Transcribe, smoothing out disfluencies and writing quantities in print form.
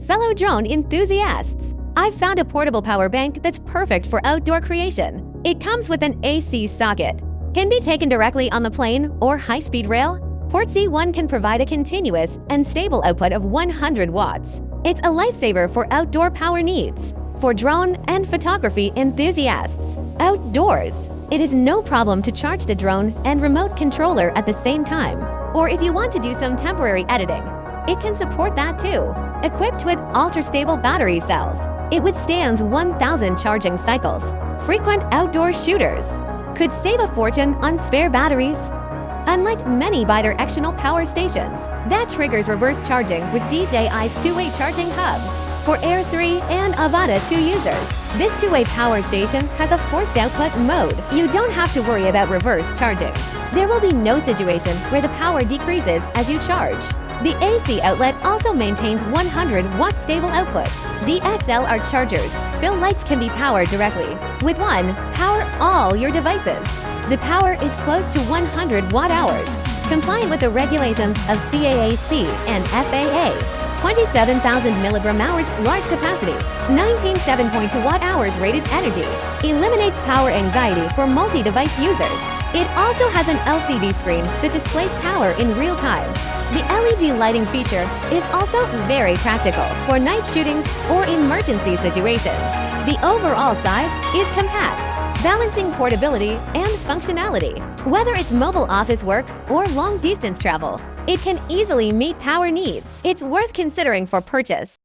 Fellow drone enthusiasts, I've found a portable power bank that's perfect for outdoor creation. It comes with an AC socket, can be taken directly on the plane or high-speed rail. Port C1 can provide a continuous and stable output of 100 watts. It's a lifesaver for outdoor power needs. For drone and photography enthusiasts, outdoors, it is no problem to charge the drone and remote controller at the same time. Or if you want to do some temporary editing, it can support that too. Equipped with ultra-stable battery cells, it withstands 1,000 charging cycles. Frequent outdoor shooters could save a fortune on spare batteries. Unlike many bidirectional power stations, that triggers reverse charging with DJI's two-way charging hub. For Air 3 and Avata 2 users, this two-way power station has a forced output mode. You don't have to worry about reverse charging. There will be no situation where the power decreases as you charge. The AC outlet also maintains 100-watt stable output. The XLR chargers, fill lights can be powered directly. With one, power all your devices. The power is close to 100 watt-hours, compliant with the regulations of CAAC and FAA. 27,000 milligram-hours large capacity, 19.7.2 watt-hours rated energy. Eliminates power anxiety for multi-device users. It also has an LCD screen that displays power in real time. The LED lighting feature is also very practical for night shootings or emergency situations. The overall size is compact, balancing portability and functionality. Whether it's mobile office work or long-distance travel, it can easily meet power needs. It's worth considering for purchase.